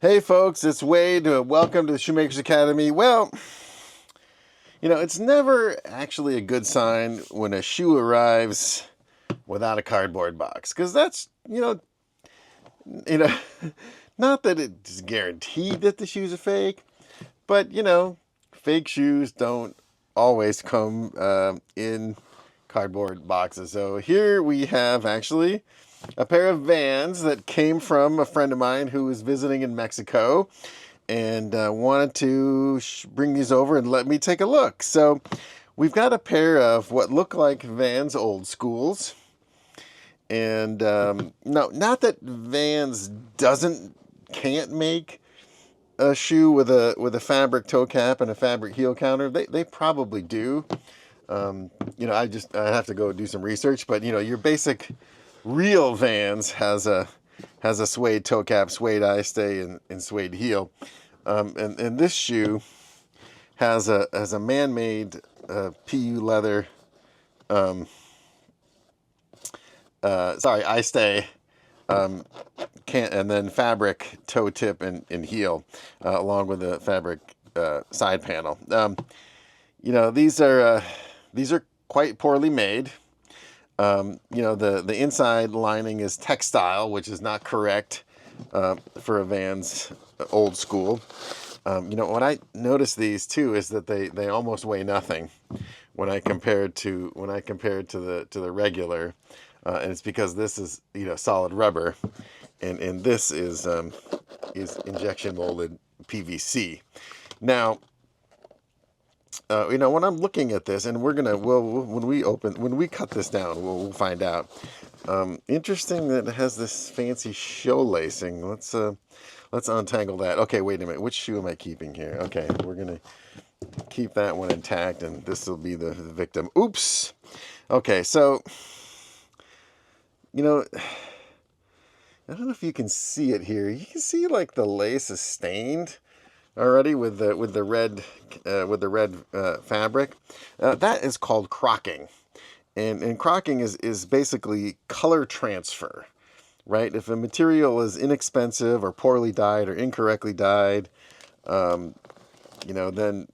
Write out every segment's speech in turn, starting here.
Hey folks, it's Wade. Welcome to the Shoemakers Academy. Well, it's never actually a good sign when a shoe arrives without a cardboard box, because that's, you know, not that it's guaranteed that the shoes are fake, but fake shoes don't always come in cardboard boxes. So here we have actually a pair of Vans that came from a friend of mine who was visiting in Mexico and wanted to bring these over and let me take a look. So we've got a pair of what look like Vans Old Schools. And no, not that Vans can't make a shoe with a fabric toe cap and a fabric heel counter. They probably do. I have to go do some research, but your basic real Vans has a suede toe cap, suede eye stay, and suede heel. And this shoe has a man-made PU leather, eye stay, and then fabric toe tip and heel, along with the fabric side panel. These are quite poorly made. The inside lining is textile, which is not correct for a Vans Old School. What I noticed these too is that they almost weigh nothing when I compared to the regular, and it's because this is solid rubber, and this is injection molded PVC. Now, when I'm looking at this, and when we cut this down, we'll find out. Interesting that it has this fancy show lacing. Let's untangle that. Okay, wait a minute. Which shoe am I keeping here? Okay, we're gonna keep that one intact, and this will be the victim. Oops. Okay, so I don't know if you can see it here. You can see like the lace is stained already with the red fabric. That is called crocking, and crocking is basically color transfer, right? If a material is inexpensive or poorly dyed or incorrectly dyed, then the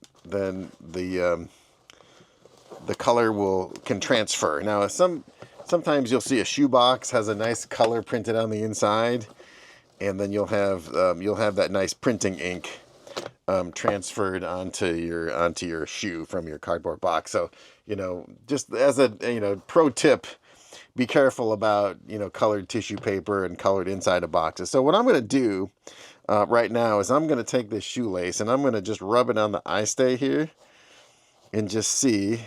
color can transfer. Now sometimes you'll see a shoebox has a nice color printed on the inside, and then you'll have that nice printing ink transferred onto your shoe from your cardboard box. So just as a pro tip, be careful about colored tissue paper and colored inside of boxes. So what I'm going to do right now is I'm going to take this shoelace and I'm going to just rub it on the eye stay here and just see.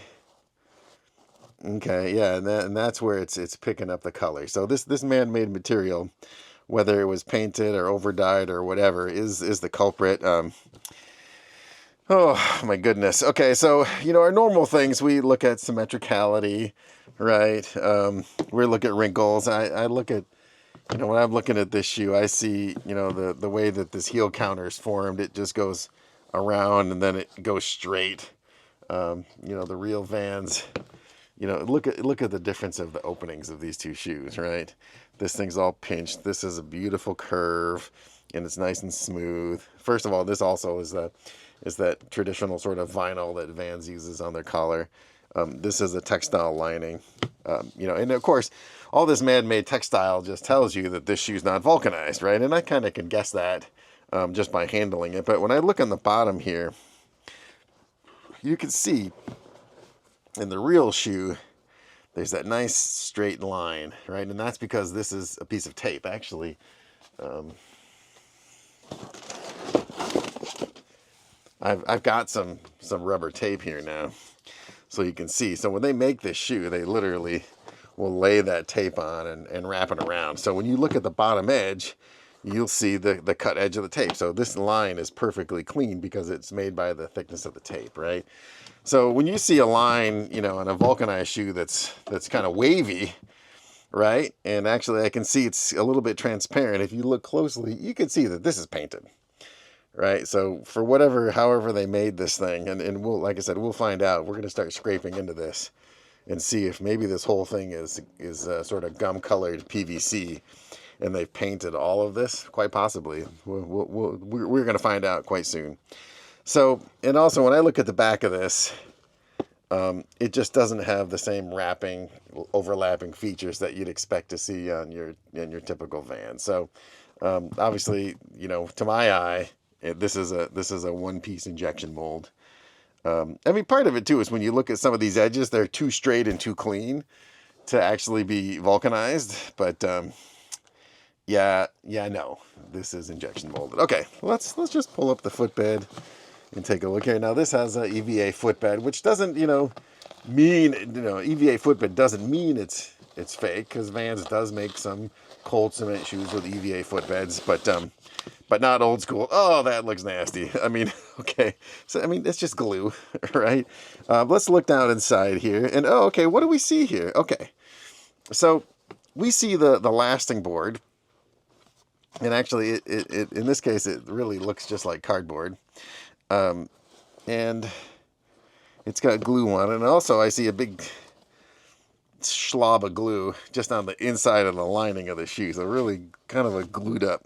Okay, yeah, and that's where it's picking up the color. So this man-made material, whether it was painted or over dyed or whatever, is the culprit. Oh my goodness. Okay, so our normal things, we look at symmetricality, right? We look at wrinkles. I look at when I'm looking at this shoe, I see the way that this heel counter is formed. It just goes around and then it goes straight. The real Vans. Look at the difference of the openings of these two shoes, right? This thing's all pinched. This is a beautiful curve, and it's nice and smooth. First of all, this also is that traditional sort of vinyl that Vans uses on their collar. This is a textile lining, and of course, all this man-made textile just tells you that this shoe's not vulcanized, right? And I kind of can guess that just by handling it. But when I look on the bottom here, you can see in the real shoe, there's that nice straight line, right? And that's because this is a piece of tape. Actually, I've got some rubber tape here now, so you can see. So when they make this shoe, they literally will lay that tape on and wrap it around. So when you look at the bottom edge, you'll see the cut edge of the tape. So this line is perfectly clean because it's made by the thickness of the tape, right? So when you see a line, on a vulcanized shoe that's kind of wavy, right? And actually I can see it's a little bit transparent. If you look closely, you can see that this is painted, right? So for however they made this thing, and we'll, like I said, we'll find out. We're going to start scraping into this and see if maybe this whole thing is sort of gum colored PVC. and they've painted all of this? Quite possibly. We're going to find out quite soon. So, and also when I look at the back of this, it just doesn't have the same wrapping, overlapping features that you'd expect to see on your typical van. So, obviously, you know, to my eye, this is a one-piece injection mold. I mean, part of it too is when you look at some of these edges, they're too straight and too clean to actually be vulcanized. But no, this is injection molded. Okay, let's just pull up the footbed and take a look here. Now this has a EVA footbed, which doesn't, mean, EVA footbed doesn't mean it's fake, because Vans does make some cold cement shoes with EVA footbeds, but not old school. Oh, that looks nasty. I mean, okay. So, I mean, it's just glue, right? Let's look down inside here. And, oh, okay, what do we see here? Okay. So, we see the lasting board. And actually, it in this case, it really looks just like cardboard. And it's got glue on it. And also, I see a big slob of glue just on the inside of the lining of the shoe. So, really kind of a glued up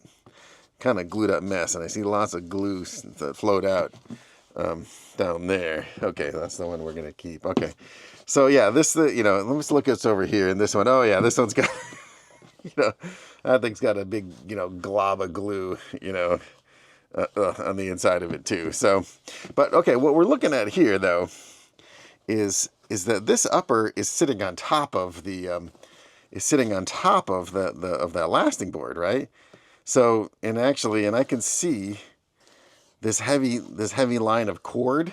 mess, and I see lots of glue that float out down there. Okay, that's the one we're gonna keep. Okay, so yeah, let's look at this over here, and this one, oh yeah, this one's got, that thing's got a big, glob of glue, on the inside of it too. So, but okay, what we're looking at here though is that this upper is sitting on top of the that lasting board, right? So, and I can see this heavy line of cord,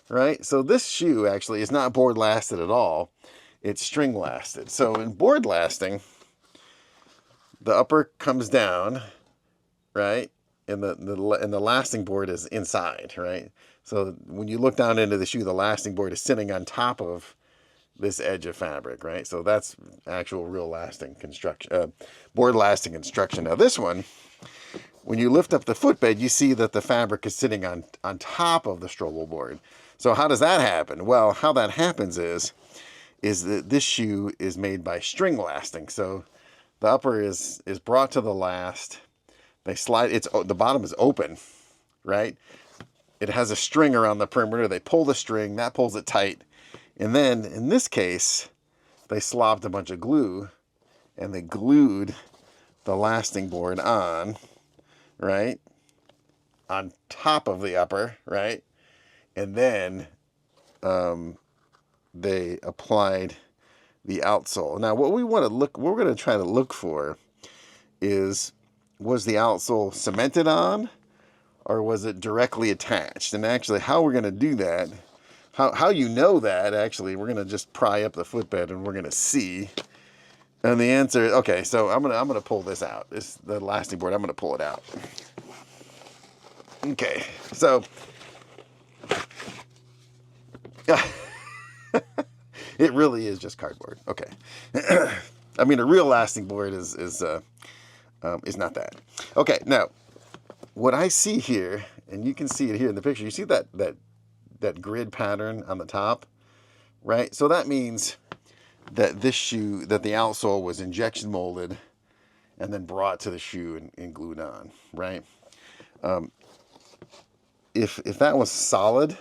right? So this shoe actually is not board lasted at all. It's string lasted. So in board lasting, the upper comes down, right? And the lasting board is inside, right? So when you look down into the shoe, the lasting board is sitting on top of this edge of fabric, right? So that's actual real lasting construction, board lasting construction. Now this one, when you lift up the footbed, you see that the fabric is sitting on top of the stroller board. So how does that happen? Well, how that happens is that this shoe is made by string lasting. So the upper is brought to the last. They slide, the bottom is open, right? It has a string around the perimeter. They pull the string, that pulls it tight. And then, in this case, they slopped a bunch of glue, and they glued the lasting board on, right? On top of the upper, right? And then they applied the outsole. Now, what we're going to try to look for is, was the outsole cemented on, or was it directly attached? And actually, how we're going to do that, how you know that, actually, we're going to just pry up the footbed and we're going to see. And the answer, okay, so I'm going to pull this out. This the lasting board, I'm going to pull it out. Okay, so it really is just cardboard. Okay. I mean, a real lasting board is not that. Okay, now, what I see here, and you can see it here in the picture, you see that grid pattern on the top, right? So that means that this shoe, that the outsole was injection molded and then brought to the shoe and glued on, right? If that was solid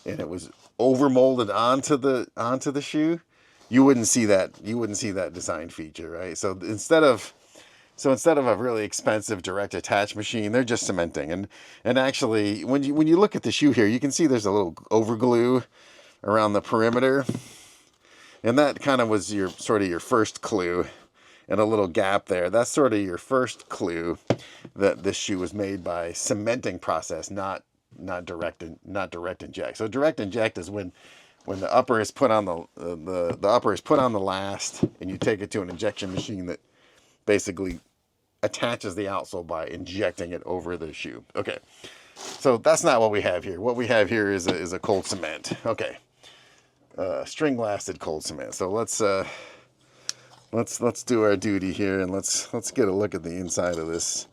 and it was over molded onto the shoe, you wouldn't see that design feature, right? So instead of a really expensive direct attach machine, they're just cementing. And actually, when you look at the shoe here, you can see there's a little overglue around the perimeter. And that kind of was your first clue, and a little gap there. That's sort of your first clue that this shoe was made by cementing process, not direct inject. So direct inject is when the upper is put on the upper is put on the last, and you take it to an injection machine that basically attaches the outsole by injecting it over the shoe. Okay, so that's not what we have here. What we have here is a cold cement. Okay, string lasted cold cement. So let's do our duty here, and let's get a look at the inside of this.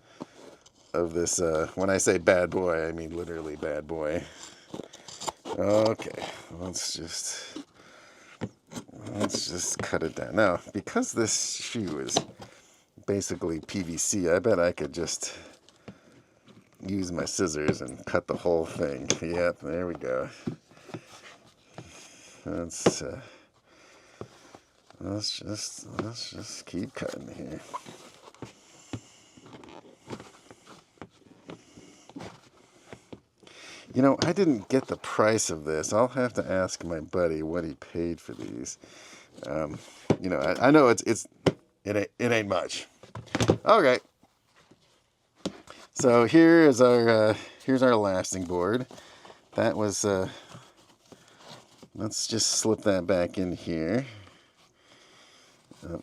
When I say bad boy, I mean literally bad boy. Okay, let's just cut it down. Now, because this shoe is basically PVC. I bet I could just use my scissors and cut the whole thing. Yep, there we go. Let's just keep cutting here. You know, I didn't get the price of this. I'll have to ask my buddy what he paid for these. You know, I know it ain't much. Okay. So here's our lasting board. That was let's just slip that back in here.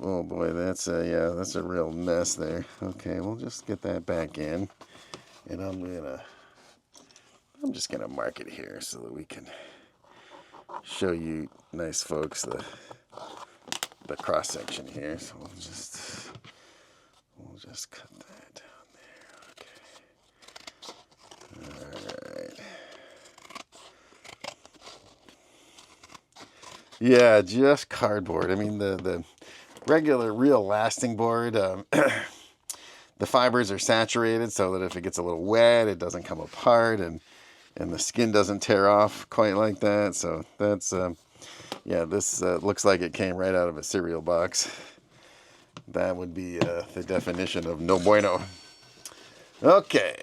Oh boy, that's a real mess there. Okay, we'll just get that back in, and I'm just gonna mark it here so that we can show you nice folks the cross section here. So we'll just cut that down there. Okay. All right. Yeah, just cardboard. I mean the regular real lasting board. The fibers are saturated so that if it gets a little wet, it doesn't come apart, and the skin doesn't tear off quite like that. So that's, yeah, this looks like it came right out of a cereal box. That would be the definition of no bueno. Okay.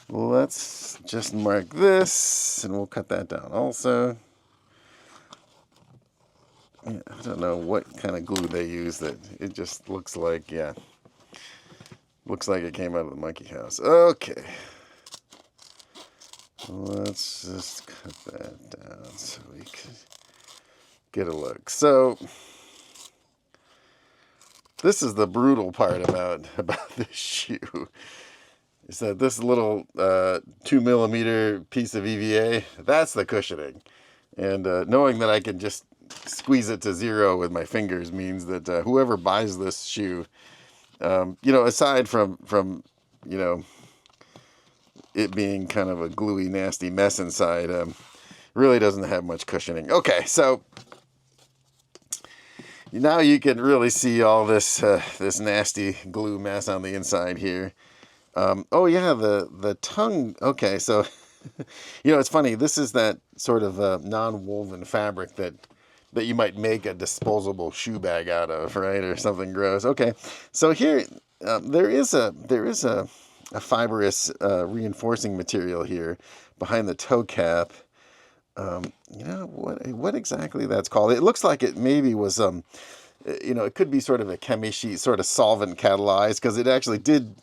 Let's just mark this, and we'll cut that down also. Yeah, I don't know what kind of glue they use. That it just looks like, yeah, looks like it came out of the monkey house. Okay. Let's just cut that down so we can get a look. So this is the brutal part about this shoe, is that this little 2mm piece of EVA, that's the cushioning. And knowing that I can just squeeze it to zero with my fingers means that whoever buys this shoe, you know, aside from you know, it being kind of a gluey, nasty mess inside, really doesn't have much cushioning. Okay, so now you can really see all this this nasty glue mess on the inside here. Oh yeah, the tongue. Okay, so you know, it's funny. This is that sort of non-woven fabric that you might make a disposable shoe bag out of, right, or something gross. Okay, so here there is a fibrous reinforcing material here behind the toe cap. You know what exactly that's called? It looks like it maybe was you know, it could be sort of a chemishi, sort of solvent catalyzed, because it actually did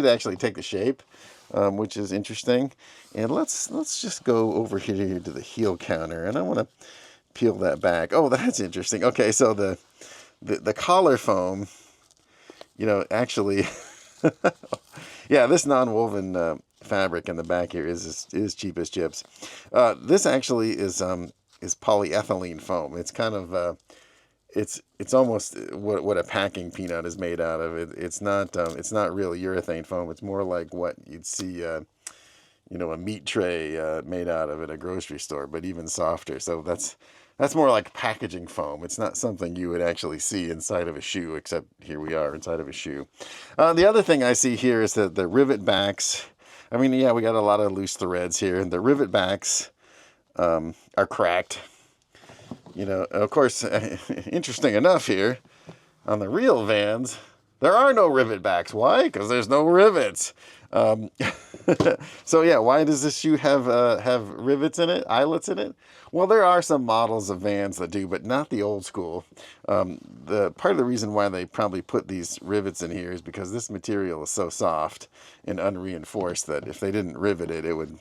actually take the shape, which is interesting. And let's just go over here to the heel counter, and I want to peel that back. Oh, that's interesting. Okay, so the collar foam, you know, actually, yeah, this non-woven fabric in the back here is cheap as chips. This actually is polyethylene foam. It's kind of it's almost what a packing peanut is made out of. It's not real urethane foam. It's more like what you'd see, you know, a meat tray made out of at a grocery store, but even softer. So that's more like packaging foam. It's not something you would actually see inside of a shoe, except here we are inside of a shoe. The other thing I see here is that the rivet backs. I mean, yeah, we got a lot of loose threads here, and the rivet backs are cracked. You know, of course, interesting enough here, on the real Vans, there are no rivet backs. Why? Because there's no rivets. So yeah, why does this shoe have rivets in it, eyelets in it? Well, there are some models of Vans that do, but not the old school. The part of the reason why they probably put these rivets in here is because this material is so soft and unreinforced that if they didn't rivet it, it would.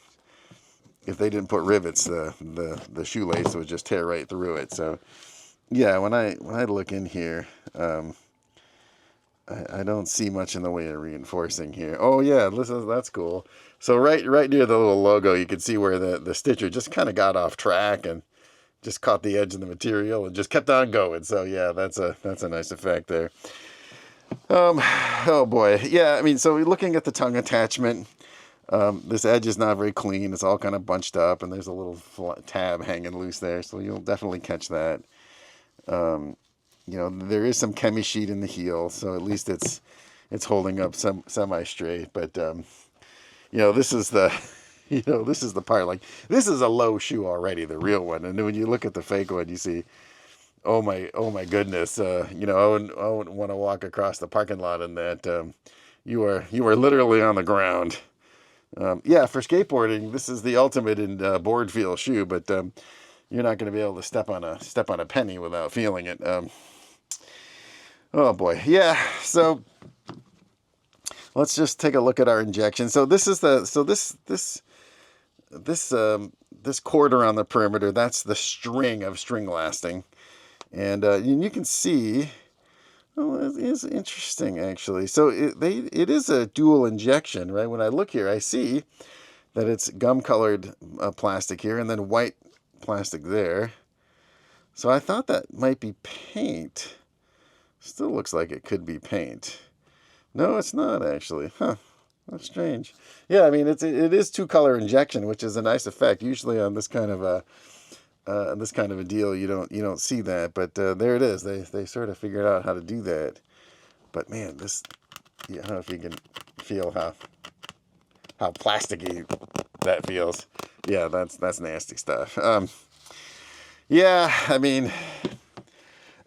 If they didn't put rivets, the shoelace would just tear right through it. So, yeah, when I look in here, I don't see much in the way of reinforcing here. Oh yeah, listen, that's cool. So right near the little logo, you can see where the stitcher just kind of got off track and just caught the edge of the material and just kept on going. So yeah, that's a nice effect there. Oh boy, yeah. I mean, so looking at the tongue attachment. This edge is not very clean. It's all kind of bunched up, and there's a little tab hanging loose there, so you'll definitely catch that. You know, there is some chemi sheet in the heel, so at least it's holding up semi straight. But you know, this is the this is the part. Like, this is a low shoe already, the real one, and then when you look at the fake one, you see, oh my goodness, you know, I wouldn't want to walk across the parking lot in that. You are literally on the ground. Yeah, for skateboarding, this is the ultimate in board feel shoe, but you're not going to be able to step on a penny without feeling it. Oh boy, yeah. So let's just take a look at our injection. So this is this cord around the perimeter. That's the string of string lasting, and you can see. Oh, it is interesting, actually. So it is a dual injection, right? When I look here, I see that it's gum-colored plastic here and then white plastic there. So I thought that might be paint. Still looks like it could be paint. No, it's not, actually. Huh. That's strange. Yeah, I mean, it is two-color injection, which is a nice effect. Usually on this kind of a deal, you don't see that, but there it is. They sort of figured out how to do that. But man, this, yeah, I don't know if you can feel how plasticky that feels. Yeah, that's nasty stuff. Yeah, I mean,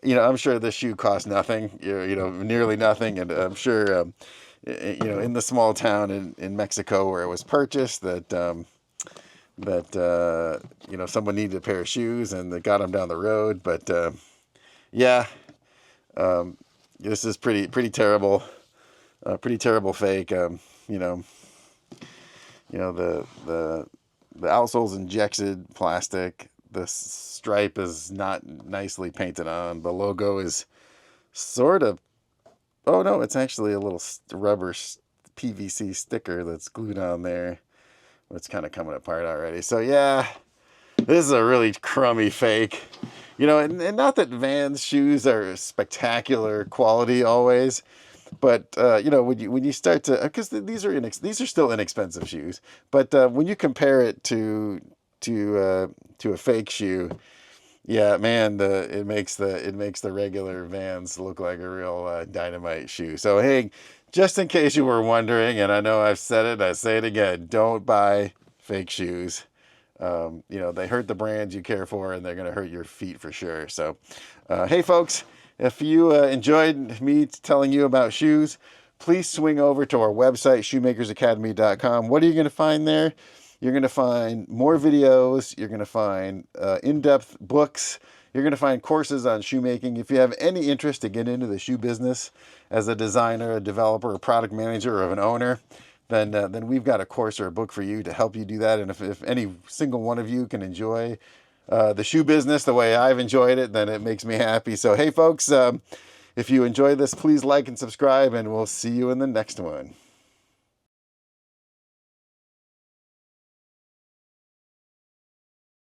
you know, I'm sure this shoe costs nothing. You know, nearly nothing, and I'm sure, you know, in the small town in Mexico where it was purchased, that you know, someone needed a pair of shoes and they got them down the road. But yeah, this is pretty terrible, pretty terrible fake. You know, the outsole's injected plastic. The stripe is not nicely painted on. The logo is sort of, oh no, it's actually a little rubber PVC sticker that's glued on there. It's kind of coming apart already. So yeah, this is a really crummy fake. You know, and not that Vans shoes are spectacular quality always, but you know, when you start to, because these are still inexpensive shoes, but when you compare it to a fake shoe, yeah, man, it makes the regular Vans look like a real dynamite shoe. So hey, just in case you were wondering, and I know I've said it, I say it again, don't buy fake shoes. You know, they hurt the brands you care for, and they're going to hurt your feet for sure. So, hey folks, if you enjoyed me telling you about shoes, please swing over to our website, shoemakersacademy.com. What are you going to find there? You're going to find more videos. You're going to find in-depth books. You're going to find courses on shoemaking. If you have any interest to get into the shoe business as a designer, a developer, a product manager, or an owner, then we've got a course or a book for you to help you do that. And if any single one of you can enjoy the shoe business the way I've enjoyed it, then it makes me happy. So hey folks, if you enjoy this, please like and subscribe, and we'll see you in the next one.